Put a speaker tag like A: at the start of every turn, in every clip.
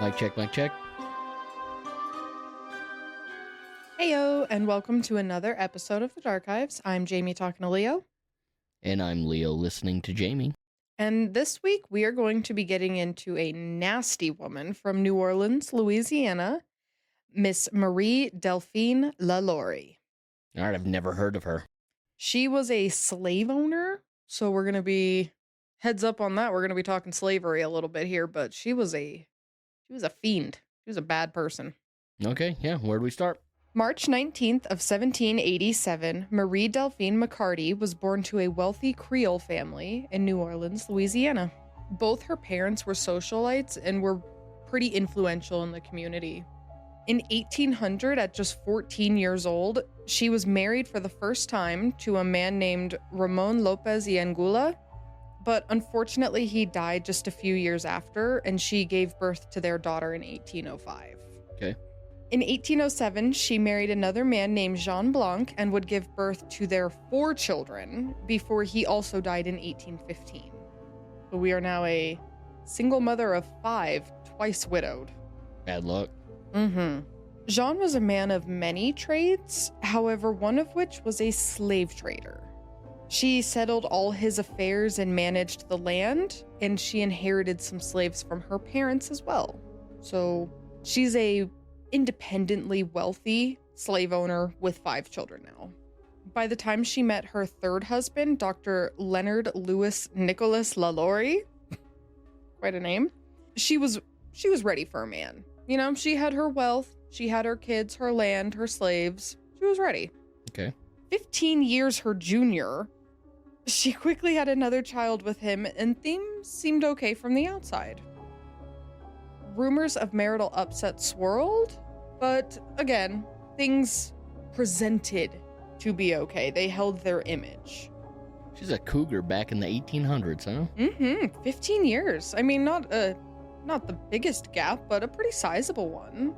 A: Mic check, mic check.
B: Heyo, and welcome to another episode of The Darchives. I'm Jamie talking to Leo.
A: And I'm Leo listening to Jamie.
B: And this week we are going to be getting into a nasty woman from New Orleans, Louisiana, Miss Marie Delphine LaLaurie.
A: All right, I've never heard of her.
B: She was a slave owner, so we're going to be, heads up on that, we're going to be talking slavery a little bit here, but she was a fiend. She was a bad person.
A: Okay, yeah, where do we start?
B: March 19th of 1787, Marie Delphine McCarty was born to a wealthy Creole family in New Orleans, Louisiana. Both her parents were socialites and were pretty influential in the community. In 1800, at just 14 years old, she was married for the first time to a man named Ramon Lopez y Anguilla, but unfortunately he died just a few years after, and she gave birth to their daughter in 1805.
A: Okay.
B: In 1807, she married another man named Jean Blanc and would give birth to their 4 children before he also died in 1815. So we are now a single mother of 5, twice widowed.
A: Bad luck.
B: Jean was a man of many trades, however, one of which was a slave trader. She settled all his affairs and managed the land, and she inherited some slaves from her parents as well. So she's a independently wealthy slave owner with 5 children now. By the time she met her 3rd husband, Dr. Leonard Louis Nicholas LaLaurie, quite a name, she was ready for a man. You know, she had her wealth, she had her kids, her land, her slaves. She was ready.
A: Okay.
B: 15 years her junior, she quickly had another child with him, and things seemed okay from the outside. Rumors of marital upset swirled, but again, things presented to be okay. They held their image.
A: She's a cougar back in the 1800s, huh?
B: 15 years. I mean, not the biggest gap, but a pretty sizable one.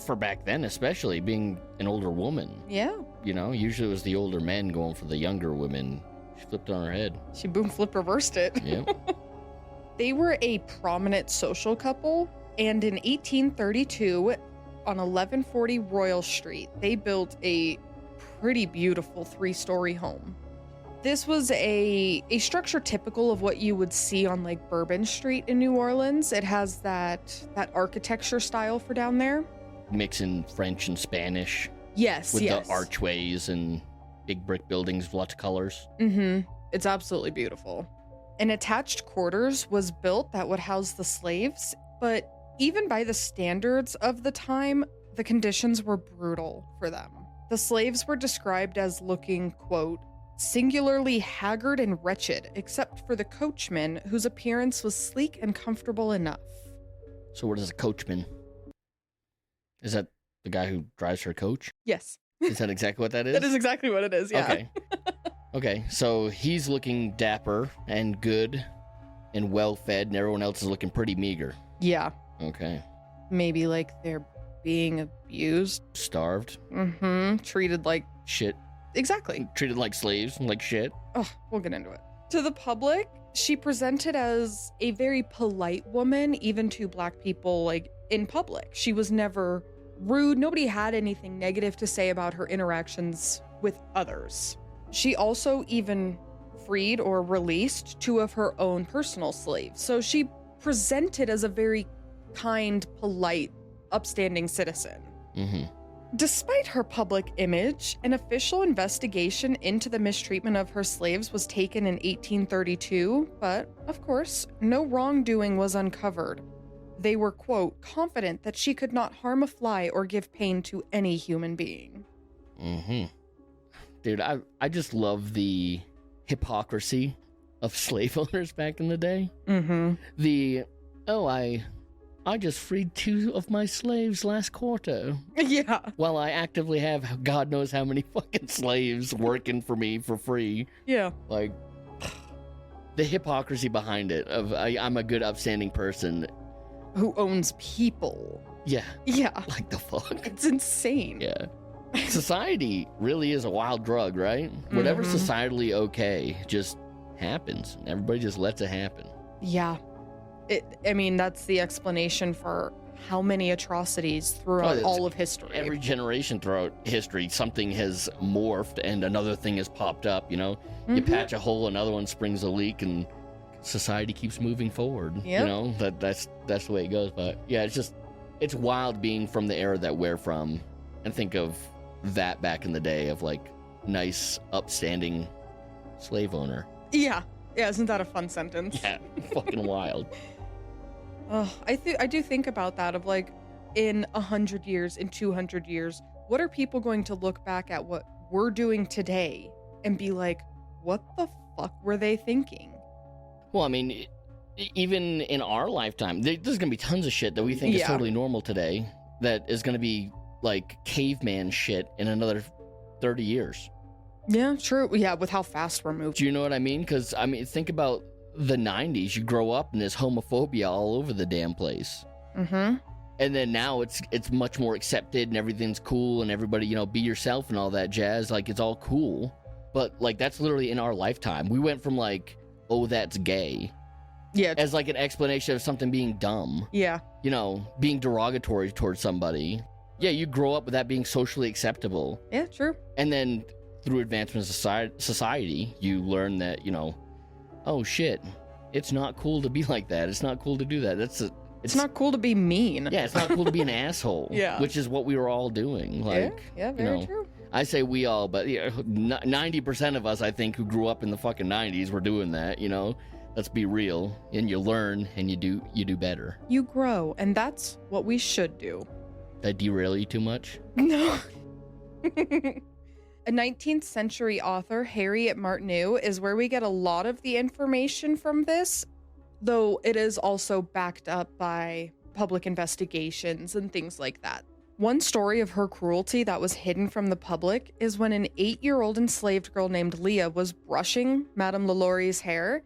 A: For back then, especially, being an older woman.
B: Yeah.
A: You know, usually it was the older men going for the younger women. She flipped on her head.
B: She boom, flip, reversed it.
A: Yep.
B: They were a prominent social couple, and in 1832, on 1140 Royal Street, they built a pretty beautiful 3-story home. This was a structure typical of what you would see on like Bourbon Street in New Orleans. It has that architecture style for down there.
A: Mixing French and Spanish.
B: Yes,
A: with
B: yes.
A: the archways and big brick buildings with lots of colors.
B: It's absolutely beautiful. An attached quarters was built that would house the slaves, but even by the standards of the time, the conditions were brutal for them. The slaves were described as looking, quote, singularly haggard and wretched, except for the coachman, whose appearance was sleek and comfortable enough.
A: So what is a coachman? Is that the guy who drives her coach?
B: Yes.
A: Is that exactly what that is?
B: That is exactly what it is, yeah.
A: Okay. Okay, so he's looking dapper and good and well-fed, and everyone else is looking pretty meager.
B: Yeah.
A: Okay.
B: Maybe like they're being abused.
A: Starved.
B: Treated like
A: Shit.
B: Exactly.
A: Treated like slaves, like shit.
B: Oh, we'll get into it. To the public, she presented as a very polite woman, even to Black people, like, in public. She was never rude. Nobody had anything negative to say about her interactions with others. She also even freed or released 2 of her own personal slaves. So she presented as a very kind, polite, upstanding citizen. Despite her public image, an official investigation into the mistreatment of her slaves was taken in 1832, but, of course, no wrongdoing was uncovered. They were, quote, confident that she could not harm a fly or give pain to any human being.
A: Dude, I just love the hypocrisy of slave owners back in the day. I just freed 2 of my slaves last quarter.
B: Yeah.
A: While I actively have God knows how many fucking slaves working for me for free.
B: Yeah.
A: Like, the hypocrisy behind it of I'm a good, upstanding person.
B: Who owns people.
A: Yeah.
B: Yeah.
A: Like the fuck?
B: It's insane.
A: Yeah. Society really is a wild drug, right? Whatever's societally okay just happens. Everybody just lets it happen.
B: Yeah. That's the explanation for how many atrocities throughout all of history.
A: Every generation throughout history, something has morphed and another thing has popped up, you know? You patch a hole, another one springs a leak, and society keeps moving forward.
B: Yep.
A: You know? That's the way it goes. But yeah, it's wild being from the era that we're from and think of that back in the day of like nice, upstanding slave owner.
B: Yeah. Yeah, isn't that a fun sentence?
A: Yeah, fucking wild.
B: Oh, I do think about that of like in 100 years, in 200 years, what are people going to look back at what we're doing today and be like, what the fuck were they thinking?
A: Well, I mean, even in our lifetime, there's going to be tons of shit that we think is totally normal today that is going to be like caveman shit in another 30 years.
B: Yeah, true. Yeah, with how fast we're moving.
A: Do you know what I mean? Because, I mean, think about the 90s. You grow up and there's homophobia all over the damn place.
B: Mm-hmm.
A: And then now it's much more accepted and everything's cool and everybody, you know, be yourself and all that jazz. Like, it's all cool. But, like, that's literally in our lifetime. We went from, like, oh, that's gay.
B: Yeah.
A: As, like, an explanation of something being dumb.
B: Yeah.
A: You know, being derogatory towards somebody. Yeah, you grow up with that being socially acceptable.
B: Yeah, true.
A: And then through advancement of society, you learn that, you know, oh shit, it's not cool to be like that. It's not cool to do that. It's not
B: cool to be mean.
A: Yeah, it's not cool to be an asshole.
B: Yeah.
A: Which is what we were all doing. Like,
B: yeah, very true.
A: I say we all, but 90% of us, I think, who grew up in the fucking 90s were doing that, you know? Let's be real. And you learn and you do better.
B: You grow, and that's what we should do.
A: Did I derail you too much?
B: No. A 19th century author, Harriet Martineau, is where we get a lot of the information from this, though it is also backed up by public investigations and things like that. One story of her cruelty that was hidden from the public is when an 8-year-old enslaved girl named Leah was brushing Madame LaLaurie's hair,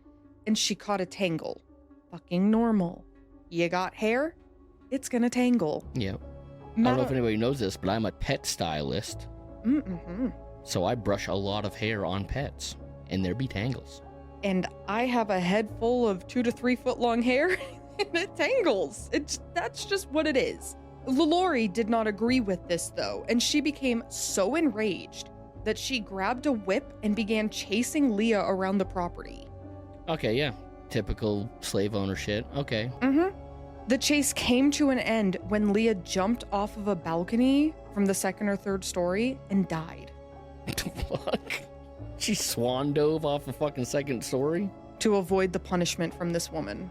B: and she caught a tangle. Fucking normal. You got hair? It's gonna tangle.
A: Yep. I don't know if anybody knows this, but I'm a pet stylist.
B: Mm-hmm.
A: So I brush a lot of hair on pets, and there be tangles.
B: And I have a head full of 2 to 3 foot long hair, and it tangles. That's just what it is. LaLaurie did not agree with this, though, and she became so enraged that she grabbed a whip and began chasing Leah around the property.
A: Okay, yeah. Typical slave owner shit. Okay.
B: Mm-hmm. The chase came to an end when Leah jumped off of a balcony from the 2nd or 3rd story and died.
A: What the fuck? She swan dove off a fucking 2nd story?
B: To avoid the punishment from this woman.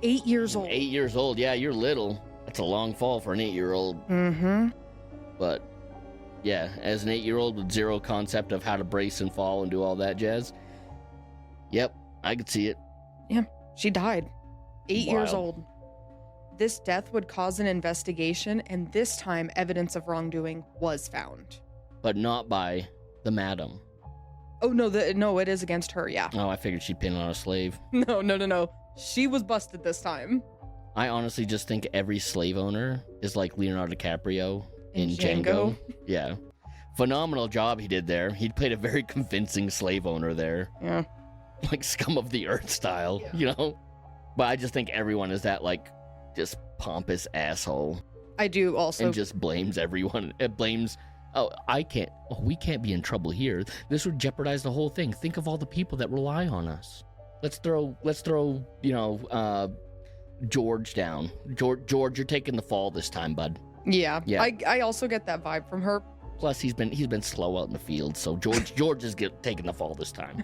B: 8 years old.
A: 8 years old, yeah, you're little. That's a long fall for an 8-year-old.
B: Mm-hmm.
A: But, yeah, as an 8-year-old with zero concept of how to brace and fall and do all that jazz, yep, I could see it.
B: Yeah, she died. 8 years
A: Wow.
B: old. This death would cause an investigation, and this time evidence of wrongdoing was found.
A: But not by the madam.
B: Oh, no, it is against her, yeah.
A: Oh, I figured she'd pin on a slave.
B: No. She was busted this time.
A: I honestly just think every slave owner is like Leonardo DiCaprio in
B: Django.
A: Django. Yeah. Phenomenal job he did there. He played a very convincing slave owner there.
B: Yeah.
A: Like scum of the earth style, you know? But I just think everyone is that, like, just pompous asshole.
B: I do also.
A: And just blames everyone. It blames, we can't be in trouble here. This would jeopardize the whole thing. Think of all the people that rely on us. Let's throw, George down. George, you're taking the fall this time, bud.
B: Yeah.
A: Yeah.
B: I also get that vibe from her.
A: Plus, he's been slow out in the field, so George is taking the fall this time.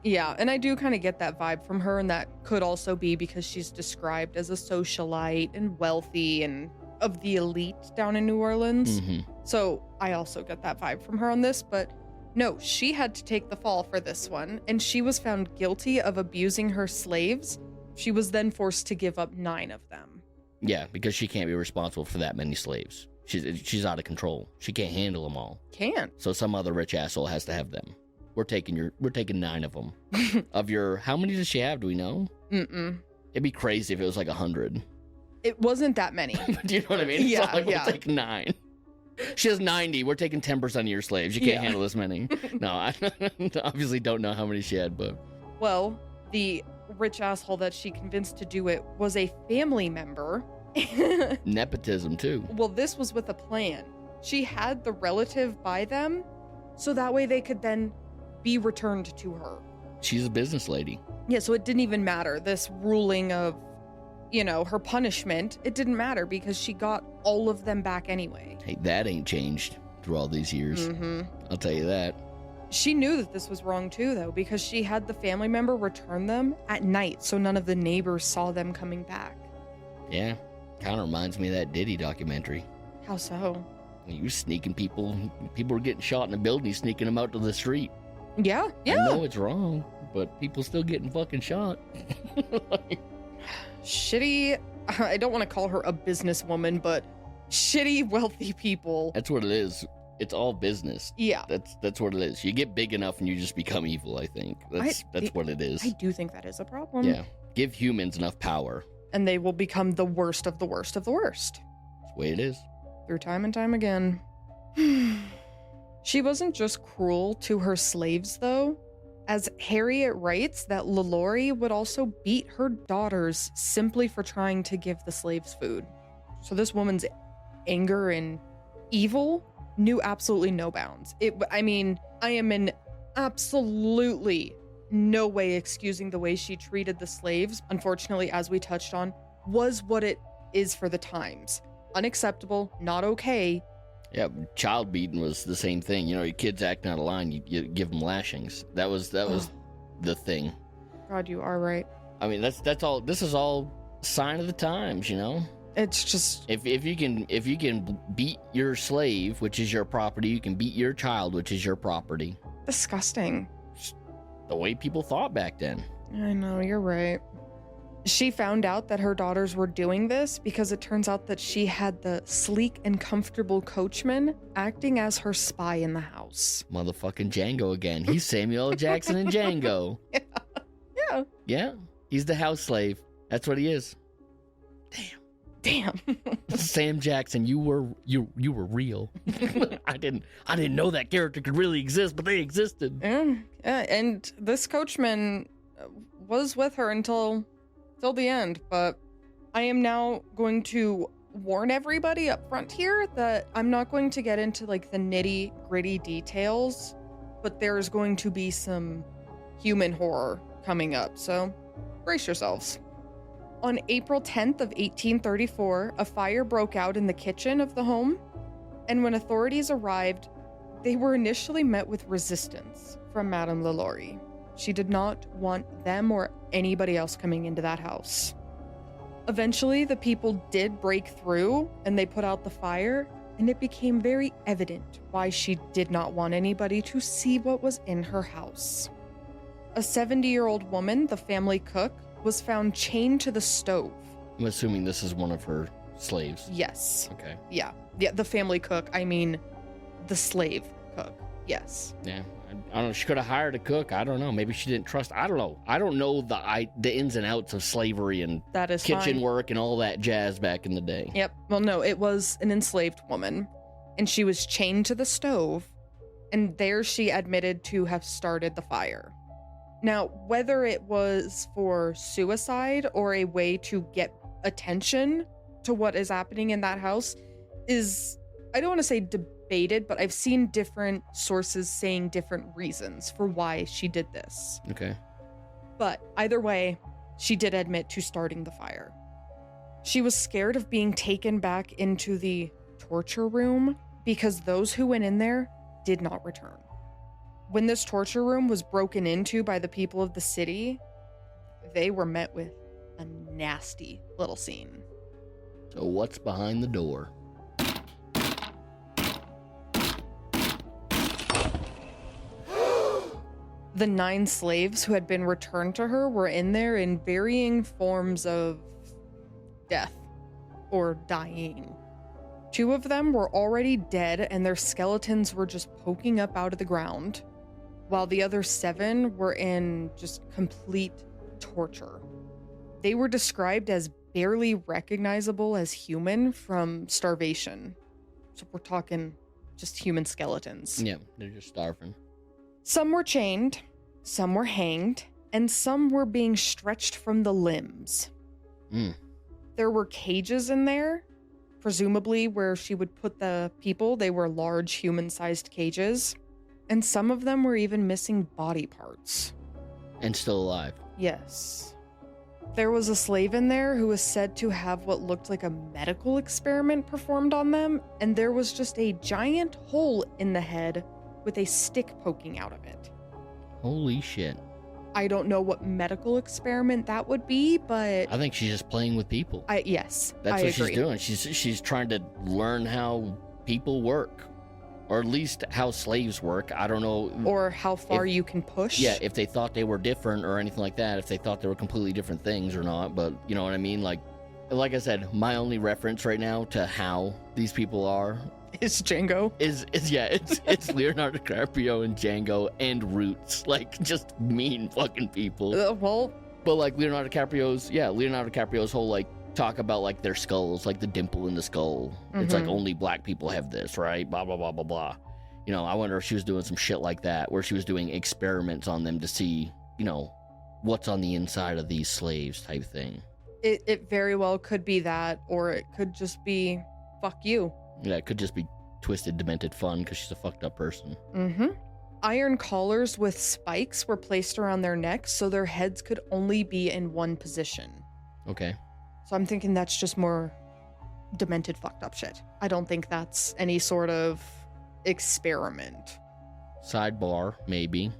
B: Yeah, and I do kind of get that vibe from her, and that could also be because she's described as a socialite and wealthy and of the elite down in New Orleans.
A: Mm-hmm.
B: So I also get that vibe from her on this, but no, she had to take the fall for this one, and she was found guilty of abusing her slaves. She was then forced to give up 9 of them.
A: Yeah, because she can't be responsible for that many slaves. She's out of control. She can't handle them all.
B: Can't.
A: So some other rich asshole has to have them. We're taking 9 of them. How many does she have? Do we know?
B: Mm-mm.
A: It'd be crazy if it was like 100.
B: It wasn't that many.
A: Do you know what I mean?
B: Yeah,
A: It's not like
B: yeah.
A: We'll take 9. She has 90. We're taking 10% of your slaves. You can't handle this many. No, I obviously don't know how many she had, but...
B: Well, the rich asshole that she convinced to do it was a family member,
A: Nepotism, too.
B: Well, this was with a plan. She had the relative buy them, so that way they could then be returned to her.
A: She's a business lady.
B: Yeah, so it didn't even matter. This ruling of, her punishment, it didn't matter because she got all of them back anyway.
A: Hey, that ain't changed through all these years.
B: Mm-hmm.
A: I'll tell you that.
B: She knew that this was wrong too, though, because she had the family member return them at night so none of the neighbors saw them coming back.
A: Yeah, kind of reminds me of that Diddy documentary.
B: How so?
A: You were sneaking people were getting shot in a building, sneaking them out to the street.
B: Yeah.
A: I know it's wrong, but people still getting fucking shot.
B: Shitty, I don't want to call her a businesswoman, but shitty wealthy people.
A: That's what it is. It's all business.
B: Yeah.
A: That's what it is. You get big enough and you just become evil, I think. That's what it is.
B: I do think that is a problem.
A: Yeah. Give humans enough power.
B: And they will become the worst of the worst of the worst.
A: That's the way it is.
B: Through time and time again. She wasn't just cruel to her slaves, though, as Harriet writes that LaLaurie would also beat her daughters simply for trying to give the slaves food. So this woman's anger and evil knew absolutely no bounds. I am in absolutely no way excusing the way she treated the slaves. Unfortunately, as we touched on, was what it is for the times. Unacceptable, not okay.
A: Yeah, child beating was the same thing. Your kids acting out of line, you give them lashings. That was the thing.
B: God, you are right.
A: I mean, that's all. This is all sign of the times,
B: It's just
A: if you can beat your slave, which is your property, you can beat your child, which is your property.
B: disgusting.
A: Just the way people thought back then.
B: I know, you're right. She found out that her daughters were doing this because it turns out that she had the sleek and comfortable coachman acting as her spy in the house.
A: Motherfucking Django again. He's Samuel L. Jackson in Django.
B: Yeah.
A: Yeah. He's the house slave. That's what he is.
B: Damn.
A: Sam Jackson, you were real. I didn't know that character could really exist, but they existed.
B: Yeah. And this coachman was with her until the end, but I am now going to warn everybody up front here that I'm not going to get into like the nitty-gritty details, but there's going to be some human horror coming up, so brace yourselves. On April 10th of 1834, a fire broke out in the kitchen of the home, and when authorities arrived, they were initially met with resistance from Madame LaLaurie. She did not want them or anybody else coming into that house. Eventually, the people did break through, and they put out the fire, and it became very evident why she did not want anybody to see what was in her house. A 70-year-old woman, the family cook, was found chained to the stove.
A: I'm assuming this is one of her slaves.
B: Yes.
A: Okay.
B: Yeah, the family cook. I mean, the slave cook. Yes.
A: Yeah. I don't know. She could have hired a cook. I don't know. Maybe she didn't trust. I don't know. I don't know the ins and outs of slavery and
B: That is
A: kitchen
B: fine.
A: work and all that jazz back in the day.
B: Yep. Well, no, it was an enslaved woman, and she was chained to the stove, and there she admitted to have started the fire. Now, whether it was for suicide or a way to get attention to what is happening in that house is, I don't want to say debated, but I've seen different sources saying different reasons for why she did this.
A: Okay.
B: But either way, she did admit to starting the fire. She was scared of being taken back into the torture room because those who went in there did not return. When this torture room was broken into by the people of the city, they were met with a nasty little scene.
A: So what's behind the door?
B: The 9 slaves who had been returned to her were in there in varying forms of death or dying. 2 of them were already dead and their skeletons were just poking up out of the ground, while the other 7 were in just complete torture. They were described as barely recognizable as human from starvation. So we're talking just human skeletons.
A: Yeah, they're just starving.
B: Some were chained, some were hanged, and some were being stretched from the limbs. There were cages in there, presumably where she would put the people. They were large human-sized cages. And some of them were even missing body parts.
A: And still alive.
B: Yes. There was a slave in there who was said to have what looked like a medical experiment performed on them, and there was just a giant hole in the head with a stick poking out of it.
A: Holy shit.
B: I don't know what medical experiment that would be, but
A: I think she's just playing with people.
B: Yes,
A: That's
B: I
A: what
B: agree.
A: she's doing. She's trying to learn how people work. Or at least how slaves work. I don't know.
B: Or how far you can push.
A: Yeah, if they thought they were different or anything like that, if they thought they were completely different things or not, but you know what I mean? Like I said, my only reference right now to how these people are
B: Is Django.
A: It's Leonardo DiCaprio and Django and Roots. Like, just mean fucking people.
B: Well,
A: But like Leonardo DiCaprio's whole like talk about like their skulls, like the dimple in the skull. It's like only black people have this, right? Blah blah blah blah blah. You know, I wonder if she was doing some shit like that, where she was doing experiments on them to see, you know, what's on the inside of these slaves type thing.
B: it very well could be that, or it could just be fuck you.
A: Yeah, it could just be twisted, demented fun because she's a fucked up person.
B: Iron collars with spikes were placed around their necks so their heads could only be in one position.
A: Okay.
B: So I'm thinking that's just more demented, fucked up shit. I don't think that's any sort of experiment.
A: Sidebar, maybe.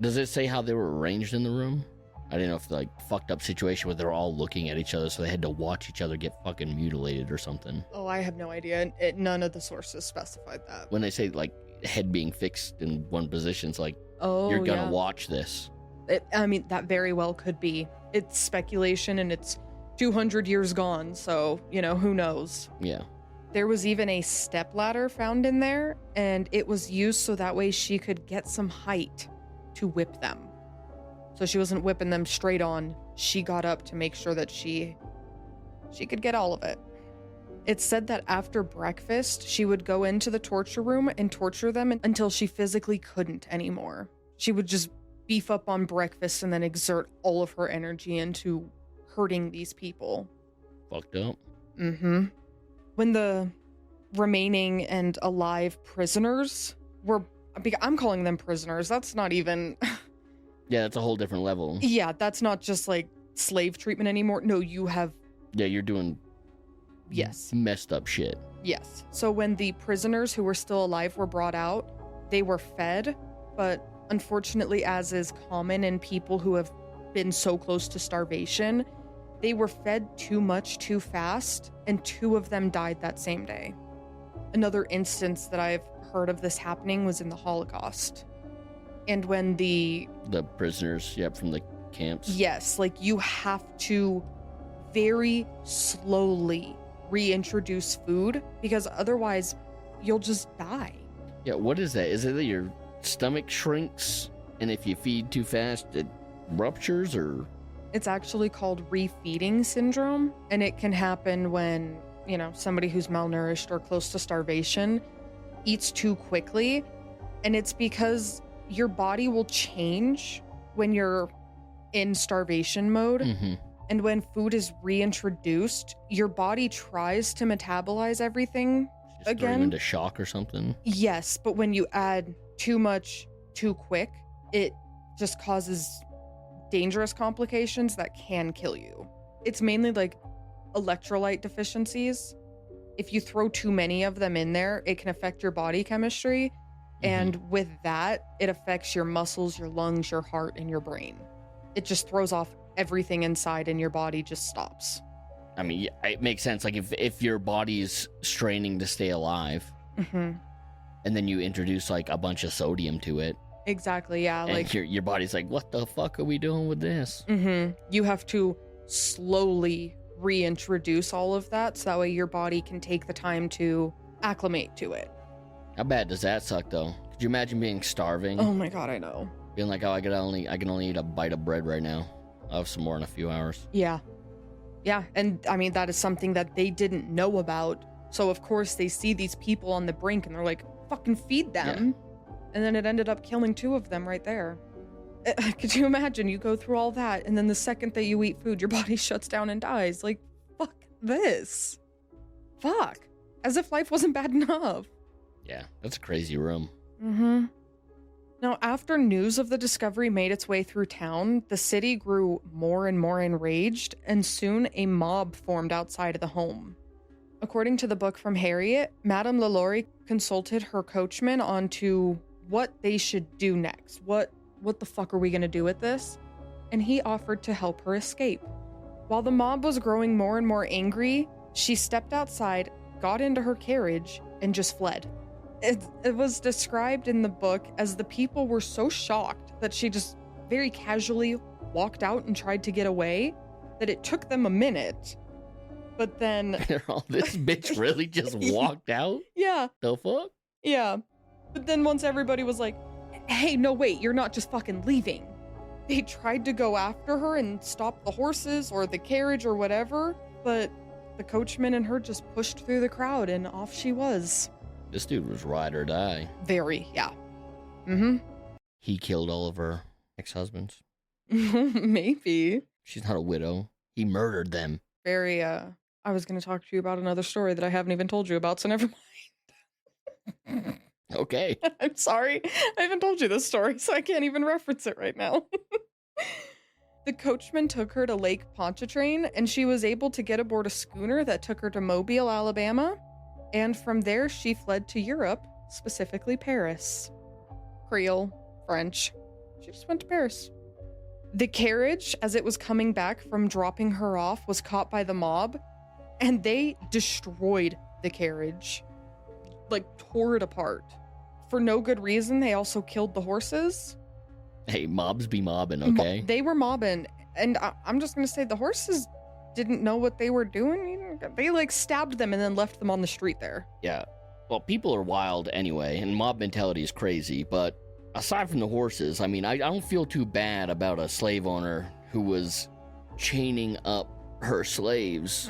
A: Does it say how they were arranged in the room? I didn't know if like fucked up situation where they're all looking at each other, so they had to watch each other get fucking mutilated or something.
B: Oh, I have no idea. None of the sources specified that.
A: When they say like head being fixed in one position, it's like,
B: Oh,
A: you're gonna
B: yeah.
A: watch this.
B: I mean, that very well could be. It's speculation and it's 200 years gone, so, you know, who knows?
A: Yeah.
B: There was even a stepladder found in there, and it was used so that way she could get some height to whip them. So she wasn't whipping them straight on. She got up to make sure that she could get all of it. It's said that after breakfast, she would go into the torture room and torture them until she physically couldn't anymore. She would just beef up on breakfast and then exert all of her energy into hurting these people.
A: Fucked up.
B: When the remaining and alive prisoners were... I'm calling them prisoners. That's not even...
A: Yeah, that's a whole different level.
B: Yeah, that's not just like slave treatment anymore. No, you have...
A: Yeah, you're doing...
B: Yes.
A: Messed up shit.
B: Yes. So when the prisoners who were still alive were brought out, they were fed, but unfortunately, as is common in people who have been so close to starvation, they were fed too much too fast, and 2 of them died that same day. Another instance that I've heard of this happening was in the Holocaust. And when the
A: prisoners, from the camps.
B: Yes, like you have to very slowly reintroduce food because otherwise you'll just die.
A: Yeah, what is that? Is it that your stomach shrinks and if you feed too fast it ruptures, or?
B: It's actually called refeeding syndrome, and it can happen when, you know, somebody who's malnourished or close to starvation eats too quickly, and it's because your body will change when you're in starvation mode. And when food is reintroduced, your body tries to metabolize everything
A: Just throw you
B: again.
A: into shock or something.
B: Yes, but when you add too much too quick, it just causes dangerous complications that can kill you. It's mainly like electrolyte deficiencies. If you throw too many of them in there, it can affect your body chemistry. And with that, it affects your muscles, your lungs, your heart, and your brain. It just throws off everything inside and your body just stops.
A: I mean, yeah, it makes sense. Like if your body's straining to stay alive, and then you introduce like a bunch of sodium to it.
B: Exactly, yeah.
A: And
B: Like
A: your body's like, what the fuck are we doing with this?
B: you have to slowly reintroduce all of that so that way your body can take the time to acclimate to it.
A: How bad does that suck though? Could you imagine being starving?
B: Oh my god, I know.
A: Being like, oh, I can only eat a bite of bread right now. I'll have some more in a few hours.
B: Yeah. Yeah, and I mean, that is something that they didn't know about. So, of course, they see these people on the brink and they're like, fucking feed them. And then it ended up killing 2 of them right there. Could you imagine? You go through all that, and then the second that you eat food, your body shuts down and dies. Like, fuck this? Fuck. As if life wasn't bad enough.
A: Yeah, that's a crazy room.
B: Mm-hmm. Now, after news of the discovery made its way through town, the city grew more and more enraged, and soon a mob formed outside of the home. According to the book from Harriet, Madame LaLaurie consulted her coachman on to what they should do next. What the fuck are we gonna do with this? And he offered to help her escape. While the mob was growing more and more angry, she stepped outside, got into her carriage, and just fled. It was described in the book as the people were so shocked that she just very casually walked out and tried to get away that it took them a minute. But then...
A: This bitch really just walked out?
B: Yeah.
A: The fuck?
B: Yeah. But then once everybody was like, hey, no, wait, you're not just fucking leaving. They tried to go after her and stop the horses or the carriage or whatever, but the coachman and her just pushed through the crowd and off she was.
A: This dude was ride or die.
B: Very, yeah. Mm-hmm.
A: He killed all of her ex-husbands.
B: Maybe.
A: She's not a widow. He murdered them.
B: Very, I was going to talk to you about another story that I haven't even told you about, so never mind.
A: Okay.
B: I'm sorry. I haven't told you this story, so I can't even reference it right now. The coachman took her to Lake Pontchartrain, and she was able to get aboard a schooner that took her to Mobile, Alabama. And from there, she fled to Europe, specifically Paris. Creole, French. She just went to Paris. The carriage, as it was coming back from dropping her off, was caught by the mob, and they destroyed the carriage. Like, tore it apart. For no good reason, they also killed the horses.
A: Hey, mobs be mobbing, okay?
B: They were mobbing, and I'm just gonna say the horses didn't know what they were doing. They, like, stabbed them and then left them on the street there.
A: Yeah. Well, people are wild anyway, and mob mentality is crazy, but aside from the horses, I mean, I don't feel too bad about a slave owner who was chaining up her slaves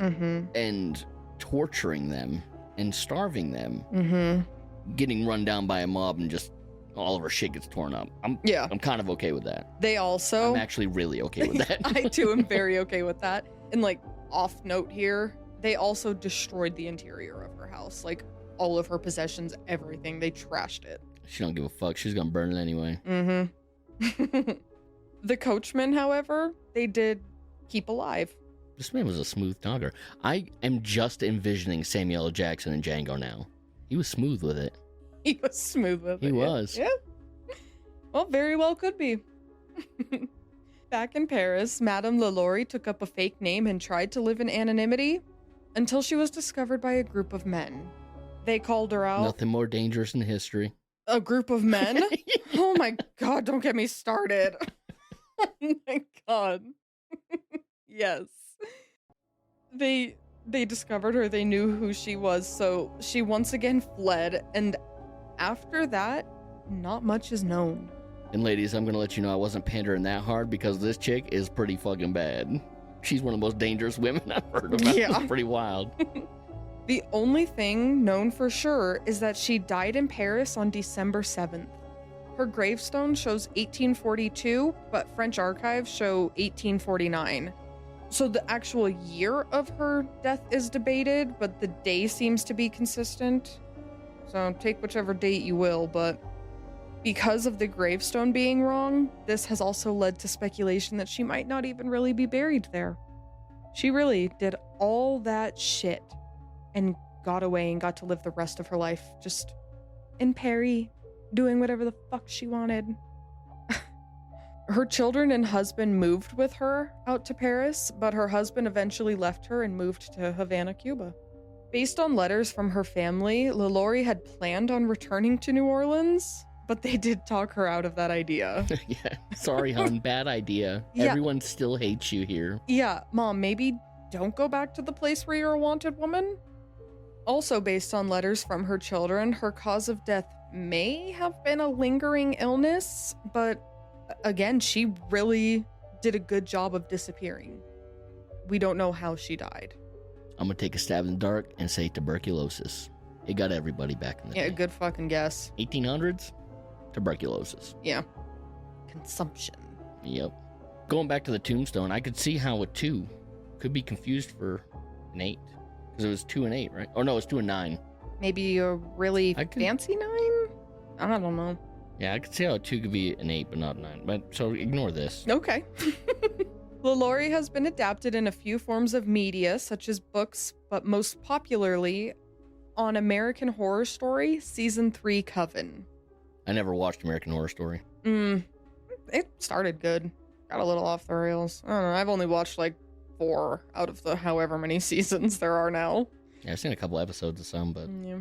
A: and torturing them and starving them, getting run down by a mob and just all of her shit gets torn up. I'm kind of okay with that.
B: They also...
A: I'm actually really okay with that.
B: I, too, am very okay with that. And, like, off note here, they also destroyed the interior of her house. Like, all of her possessions, everything. They trashed it.
A: She don't give a fuck. She's gonna burn it anyway.
B: The coachman, however, they did keep alive.
A: This man was a smooth talker. I am just envisioning Samuel L. Jackson and Django now. He was smooth with it.
B: He was smooth with it.
A: He was.
B: Yeah. Well, very well could be. Back in Paris, Madame LaLaurie took up a fake name and tried to live in anonymity until she was discovered by a group of men. They called her out.
A: Nothing more dangerous in history.
B: A group of men? Oh my god, don't get me started. Oh my god. Yes. They discovered her, they knew who she was, so she once again fled, and after that, not much is known.
A: And ladies, I'm gonna let you know I wasn't pandering that hard because this chick is pretty fucking bad. She's one of the most dangerous women I've heard about. Yeah. It's pretty wild.
B: The only thing known for sure is that she died in Paris on December 7th. Her gravestone shows 1842, but French archives show 1849. So the actual year of her death is debated, but the day seems to be consistent. So take whichever date you will, but because of the gravestone being wrong, this has also led to speculation that she might not even really be buried there. She really did all that shit and got away and got to live the rest of her life just in Paris, doing whatever the fuck she wanted. Her children and husband moved with her out to Paris, but her husband eventually left her and moved to Havana, Cuba. Based on letters from her family, LaLaurie had planned on returning to New Orleans, but they did talk her out of that idea.
A: Yeah, sorry, hon, bad idea. Yeah. Everyone still hates you here.
B: Yeah, Mom, maybe don't go back to the place where you're a wanted woman? Also, based on letters from her children, her cause of death may have been a lingering illness, but again, she really did a good job of disappearing. We don't know how she died.
A: I'm gonna take a stab in the dark and say tuberculosis. It got everybody back in the day.
B: Yeah, good fucking guess.
A: 1800s? Tuberculosis.
B: Yeah. Consumption.
A: Yep. Going back to the tombstone, I could see how it too could be confused for an 8. Because it was 2 and 8, right? Oh, no, it was 2 and 9.
B: Maybe a really fancy 9? I don't know.
A: Yeah, I could see how a 2 could be an 8, but not a 9. But so ignore this.
B: Okay. LaLaurie has been adapted in a few forms of media, such as books, but most popularly on American Horror Story Season 3 Coven.
A: I never watched American Horror Story.
B: It started good. Got a little off the rails. I don't know. I've only watched like 4 out of the however many seasons there are now.
A: Yeah, I've seen a couple episodes of some, but...
B: Yeah.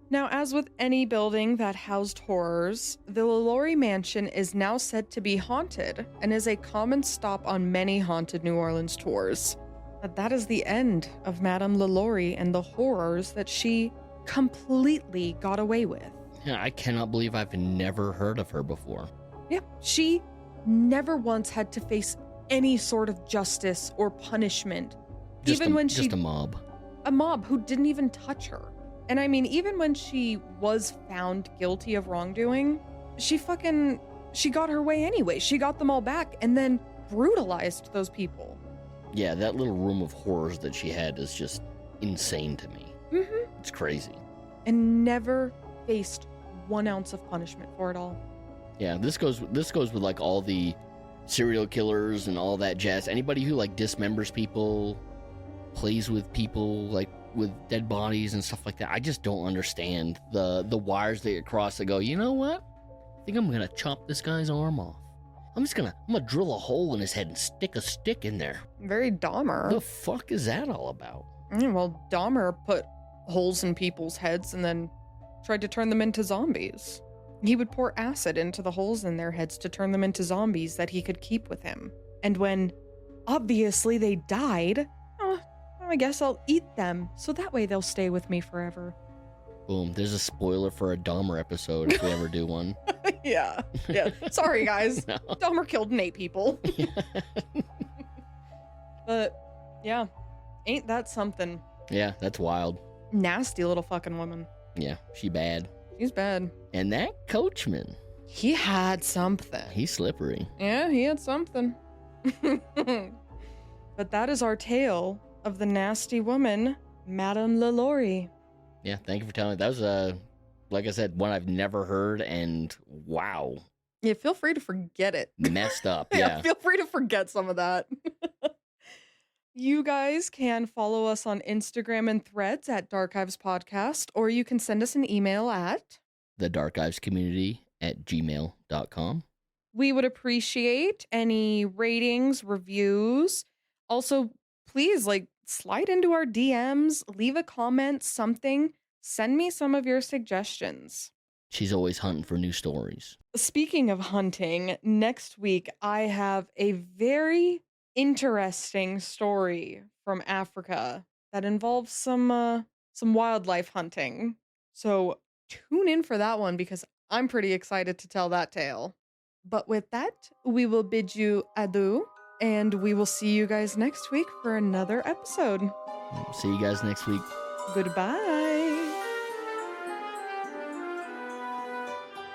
B: Now, as with any building that housed horrors, the LaLaurie Mansion is now said to be haunted and is a common stop on many haunted New Orleans tours. But that is the end of Madame LaLaurie and the horrors that she completely got away with.
A: Yeah, I cannot believe I've never heard of her before.
B: Yeah, she never once had to face any sort of justice or punishment. Just a mob. A mob who didn't even touch her. And I mean, even when she was found guilty of wrongdoing, she got her way anyway. She got them all back and then brutalized those people.
A: Yeah, that little room of horrors that she had is just insane to me.
B: Mm-hmm.
A: It's crazy.
B: And never faced 1 ounce of punishment for it all.
A: Yeah, this goes with like all the serial killers and all that jazz. Anybody who like dismembers people, plays with people like with dead bodies and stuff like that. I just don't understand the wires they cross that go, you know what? I think I'm gonna chop this guy's arm off. I'm gonna drill a hole in his head and stick a stick in there.
B: Very Dahmer.
A: The fuck is that all about?
B: Well, Dahmer put holes in people's heads and then tried to turn them into zombies. He would pour acid into the holes in their heads to turn them into zombies that he could keep with him. And when obviously they died, I guess I'll eat them, so that way they'll stay with me forever.
A: Boom, there's a spoiler for a Dahmer episode if we ever do one.
B: Yeah. Sorry, guys.
A: No.
B: Dahmer killed 8 people.
A: Yeah.
B: But, yeah, ain't that something?
A: Yeah, that's wild.
B: Nasty little fucking woman.
A: Yeah, she bad.
B: She's bad.
A: And that coachman.
B: He had something.
A: He's slippery.
B: Yeah, he had something. But that is our tale of the nasty woman, Madame LaLaurie.
A: Yeah, thank you for telling me. That was, like I said, one I've never heard, and wow.
B: Yeah, feel free to forget it.
A: Messed up, yeah.
B: Feel free to forget some of that. You guys can follow us on Instagram and Threads at Darkives Podcast, or you can send us an email at
A: thedarkivescommunity@gmail.com.
B: We would appreciate any ratings, reviews. Also, please, slide into our DMs, leave a comment, something. Send me some of your suggestions.
A: She's always hunting for new stories.
B: Speaking of hunting, next week I have a very interesting story from Africa that involves some wildlife hunting. So tune in for that one because I'm pretty excited to tell that tale. But with that, we will bid you adieu, and we will see you guys next week for another episode.
A: See you guys next week.
B: Goodbye.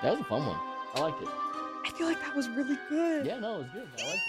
A: That was a fun one. I liked it.
B: I feel like that was really good.
A: Yeah, no, it was good. I liked it.